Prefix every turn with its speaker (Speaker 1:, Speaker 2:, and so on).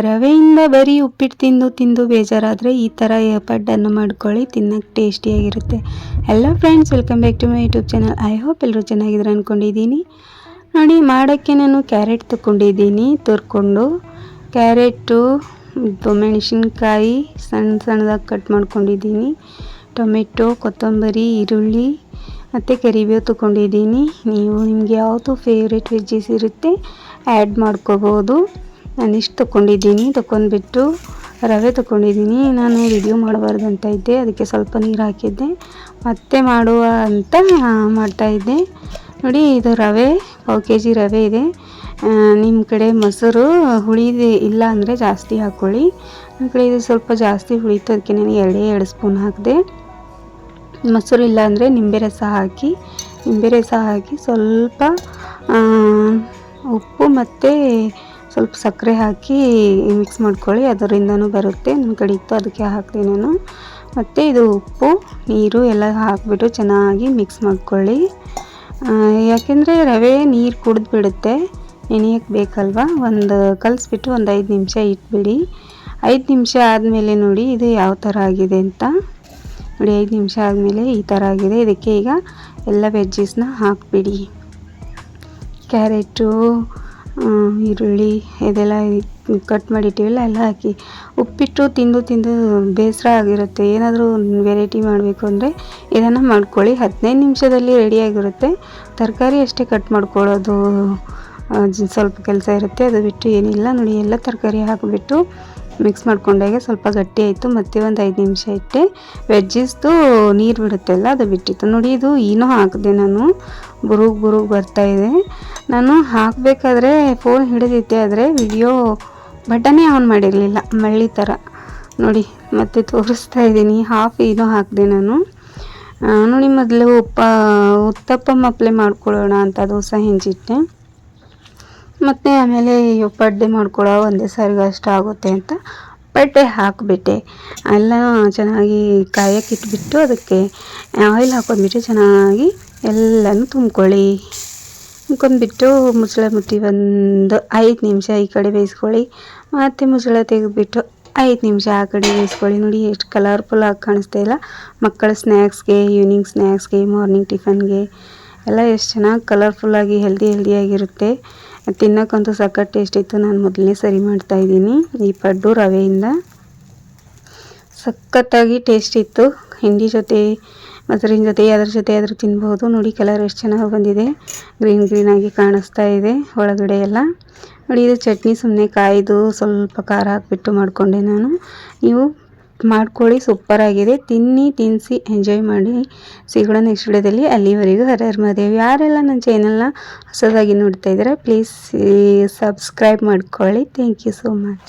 Speaker 1: ರವೆಯಿಂದ ಬರೀ ಉಪ್ಪಿಟ್ಟು ತಿಂದು ತಿಂದು ಬೇಜಾರಾದರೆ ಈ ಥರ ಪಡ್ಡನ್ನು ಮಾಡ್ಕೊಳ್ಳಿ, ತಿನ್ನೋಕ್ಕೆ ಟೇಸ್ಟಿಯಾಗಿರುತ್ತೆ. ಎಲ್ಲ friends, welcome back to my YouTube channel. I hope ಎಲ್ಲರೂ ಚೆನ್ನಾಗಿದ್ರೆ ಅಂದ್ಕೊಂಡಿದ್ದೀನಿ. ನೋಡಿ, ಮಾಡೋಕ್ಕೆ ನಾನು ಕ್ಯಾರೆಟ್ ತೊಗೊಂಡಿದ್ದೀನಿ ತುರ್ಕೊಂಡು. ಕ್ಯಾರೆಟು, ಮೆಣಸಿನ್ಕಾಯಿ ಸಣ್ಣ ಸಣ್ಣದಾಗಿ ಕಟ್ ಮಾಡ್ಕೊಂಡಿದ್ದೀನಿ, ಟೊಮೆಟೊ, ಕೊತ್ತಂಬರಿ, ಈರುಳ್ಳಿ ಮತ್ತು ಕರಿಬೇವು ತೊಗೊಂಡಿದ್ದೀನಿ. ನೀವು ನಿಮಗೆ ಯಾವುದು ಫೇವ್ರೇಟ್ ವೆಜ್ಜಸ್ ಇರುತ್ತೆ ಆ್ಯಡ್ ಮಾಡ್ಕೋಬೋದು. ನಾನಿಷ್ಟು ತೊಗೊಂಡಿದ್ದೀನಿ. ತೊಗೊಂಡ್ಬಿಟ್ಟು ರವೆ ತೊಗೊಂಡಿದ್ದೀನಿ. ನಾನು ವಿಡಿಯೋ ಮಾಡಬಾರ್ದು ಅಂತ ಇದ್ದೆ, ಅದಕ್ಕೆ ಸ್ವಲ್ಪ ನೀರು ಹಾಕಿದ್ದೆ, ಮತ್ತೆ ಮಾಡುವ ಅಂತ ಮಾಡ್ತಾಯಿದ್ದೆ. ನೋಡಿ, ಇದು ರವೆ, 1 kg ರವೆ ಇದೆ. ನಿಮ್ಮ ಕಡೆ ಮೊಸರು ಹುಳಿದೆ ಇಲ್ಲ ಅಂದರೆ ಜಾಸ್ತಿ ಹಾಕ್ಕೊಳ್ಳಿ. ನನ್ನ ಕಡೆ ಇದು ಸ್ವಲ್ಪ ಜಾಸ್ತಿ ಹುಳಿತು, ಅದಕ್ಕೆ ನಾನು 2 ಸ್ಪೂನ್ ಹಾಕಿದೆ. ಮೊಸರು ಇಲ್ಲ ಅಂದರೆ ನಿಂಬೆ ರಸ ಹಾಕಿ ಸ್ವಲ್ಪ ಉಪ್ಪು ಮತ್ತು ಸ್ವಲ್ಪ ಸಕ್ಕರೆ ಹಾಕಿ ಮಿಕ್ಸ್ ಮಾಡ್ಕೊಳ್ಳಿ, ಅದರಿಂದನೂ ಬರುತ್ತೆ. ನನ್ನ ಕಡೆ ಇತ್ತು ಅದಕ್ಕೆ ಹಾಕಿದೆ ನಾನು. ಮತ್ತು ಇದು ಉಪ್ಪು, ನೀರು ಎಲ್ಲ ಹಾಕಿಬಿಟ್ಟು ಚೆನ್ನಾಗಿ ಮಿಕ್ಸ್ ಮಾಡ್ಕೊಳ್ಳಿ. ಯಾಕೆಂದರೆ ರವೆ ನೀರು ಕುಡಿದ್ಬಿಡುತ್ತೆ, ನೆನೆಯೋಕ್ಕೆ ಬೇಕಲ್ವ. ಕಲಿಸ್ಬಿಟ್ಟು ಒಂದು 5 ನಿಮಿಷ ಇಟ್ಬಿಡಿ. 5 ನಿಮಿಷ ಆದಮೇಲೆ ನೋಡಿ ಇದು ಯಾವ ಥರ ಆಗಿದೆ ಅಂತ. ನೋಡಿ, 5 ನಿಮಿಷ ಆದಮೇಲೆ ಈ ಥರ ಆಗಿದೆ. ಇದಕ್ಕೆ ಈಗ ಎಲ್ಲ ವೆಜ್ಜಸ್ನ ಹಾಕಿಬಿಡಿ. ಕ್ಯಾರೆಟು, ಈರುಳ್ಳಿ ಇದೆಲ್ಲ ಕಟ್ ಮಾಡಿಟ್ಟಿವಲ್ಲ ಎಲ್ಲ ಹಾಕಿ. ಉಪ್ಪಿಟ್ಟು ತಿಂದು ತಿಂದು ಬೇಸರ ಆಗಿರುತ್ತೆ, ಏನಾದರೂ ವೆರೈಟಿ ಮಾಡಬೇಕು ಅಂದರೆ ಇದನ್ನು ಮಾಡ್ಕೊಳ್ಳಿ. 15 ನಿಮಿಷದಲ್ಲಿ ರೆಡಿಯಾಗಿರುತ್ತೆ. ತರಕಾರಿ ಅಷ್ಟೇ ಕಟ್ ಮಾಡ್ಕೊಳ್ಳೋದು ಸ್ವಲ್ಪ ಕೆಲಸ ಇರುತ್ತೆ, ಅದು ಬಿಟ್ಟು ಏನಿಲ್ಲ. ನೋಡಿ, ಎಲ್ಲ ತರಕಾರಿ ಹಾಕಿಬಿಟ್ಟು ಮಿಕ್ಸ್ ಮಾಡ್ಕೊಂಡಾಗ ಸ್ವಲ್ಪ ಗಟ್ಟಿ ಆಯಿತು. ಮತ್ತೆ ಒಂದು 5 ನಿಮಿಷ ಇಟ್ಟೆ. ವೆಜ್ಜಸ್ದು ನೀರು ಬಿಡುತ್ತೆಲ್ಲ ಅದು ಬಿಟ್ಟಿತ್ತು. ನೋಡಿ, ಇದು ಏನೋ ಹಾಕಿದೆ ನಾನು, ಬುರುಗ್ ಬರ್ತಾಯಿದೆ. ನಾನು ಹಾಕಬೇಕಾದ್ರೆ ಫೋನ್ ಹಿಡಿದಿದ್ದೆ, ಆದರೆ ವಿಡಿಯೋ ಬಟನೇ ಆನ್ ಮಾಡಿರಲಿಲ್ಲ, ಮಳ್ಳಿ ಥರ. ನೋಡಿ, ಮತ್ತೆ ತೋರಿಸ್ತಾ ಇದ್ದೀನಿ. ಹಾಫ್ ಏನೋ ಹಾಕಿದೆ ನಾನು. ನೋಡಿ, ಮೊದಲು ಉತ್ತಪ್ಪ ಮಪ್ಲೆ ಮಾಡ್ಕೊಳ್ಳೋಣ ಅಂತ ದೋಸೆ ಹೆಂಚಿಟ್ಟೆ. ಮತ್ತು ಆಮೇಲೆ ಪಡ್ಡೆ ಮಾಡ್ಕೊಳ್ಳೋ ಒಂದೇ ಸಾರಿಗೆ ಅಷ್ಟು ಆಗುತ್ತೆ ಅಂತ ಪಡ್ಡೆ ಹಾಕಿಬಿಟ್ಟೆ. ಎಲ್ಲ ಚೆನ್ನಾಗಿ ಕಾಯಕ್ಕೆ ಇಟ್ಬಿಟ್ಟು ಅದಕ್ಕೆ ಆಯಿಲ್ ಹಾಕೊಂಡ್ಬಿಟ್ಟು ಚೆನ್ನಾಗಿ ಎಲ್ಲನೂ ತುಂಬ್ಕೊಂಡ್ಬಿಟ್ಟು ಮುಚ್ಚಳ ಮುಟ್ಟಿ ಒಂದು 5 ನಿಮಿಷ ಈ ಕಡೆ ಬೇಯಿಸ್ಕೊಳ್ಳಿ. ಮತ್ತು ಮುಚ್ಚಳ ತೆಗೆದುಬಿಟ್ಟು 5 ನಿಮಿಷ ಆ ಕಡೆ ಬೇಯಿಸ್ಕೊಳ್ಳಿ. ನೋಡಿ, ಎಷ್ಟು ಕಲರ್ಫುಲ್ಲಾಗಿ ಕಾಣಿಸ್ತಾ ಇಲ್ಲ. ಮಕ್ಕಳ ಸ್ನ್ಯಾಕ್ಸ್ಗೆ, ಈವ್ನಿಂಗ್ ಸ್ನ್ಯಾಕ್ಸ್ಗೆ, ಮಾರ್ನಿಂಗ್ ಟಿಫನ್ಗೆ ಎಲ್ಲ ಎಷ್ಟು ಚೆನ್ನಾಗಿ ಕಲರ್ಫುಲ್ಲಾಗಿ ಹೆಲ್ದಿಯಾಗಿರುತ್ತೆ. ತಿನ್ನೋಕ್ಕಂತೂ ಸಖತ್ ಟೇಸ್ಟ್ ಇತ್ತು. ನಾನು ಮೊದಲನೇ ಸರಿ ಮಾಡ್ತಾಯಿದ್ದೀನಿ ಈ ಪಡ್ಡು ರವೆಯಿಂದ. ಸಖತ್ತಾಗಿ ಟೇಸ್ಟ್ ಇತ್ತು. ಹಿಂಡಿ ಜೊತೆ, ಮೊಸರಿನ ಜೊತೆ, ಅದ್ರ ಜೊತೆ ಆದರೂ ತಿನ್ಬೋದು. ನೋಡಿ, ಕಲರ್ ಎಷ್ಟು ಚೆನ್ನಾಗಿ ಬಂದಿದೆ, ಗ್ರೀನಾಗಿ ಕಾಣಿಸ್ತಾ ಇದೆ ಒಳಗಡೆ ಎಲ್ಲ. ನೋಡಿ, ಇದು ಚಟ್ನಿ ಸುಮ್ಮನೆ ಕಾಯ್ದು ಸ್ವಲ್ಪ ಖಾರ ಹಾಕಿಬಿಟ್ಟು ಮಾಡಿಕೊಂಡೆ ನಾನು. ನೀವು ಮಾಡ್ಕೊಳ್ಳಿ, ಸೂಪರಾಗಿದೆ. ತಿನ್ನಿಸಿ ಎಂಜಾಯ್ ಮಾಡಿ. ಸಿಗೋಣ ನೆಕ್ಸ್ಟ್ ವಿಡಿಯೋದಲ್ಲಿ. ಅಲ್ಲಿವರೆಗೂ ಹರ ಹರ ಮಹಾದೇವ್. ಯಾರೆಲ್ಲ ನನ್ನ ಚಾನಲ್ನ ಹೊಸದಾಗಿ ನೋಡ್ತಾ ಇದ್ದೀರಾ ಪ್ಲೀಸ್ ಸಬ್ಸ್ಕ್ರೈಬ್ ಮಾಡ್ಕೊಳ್ಳಿ. Thank you so much.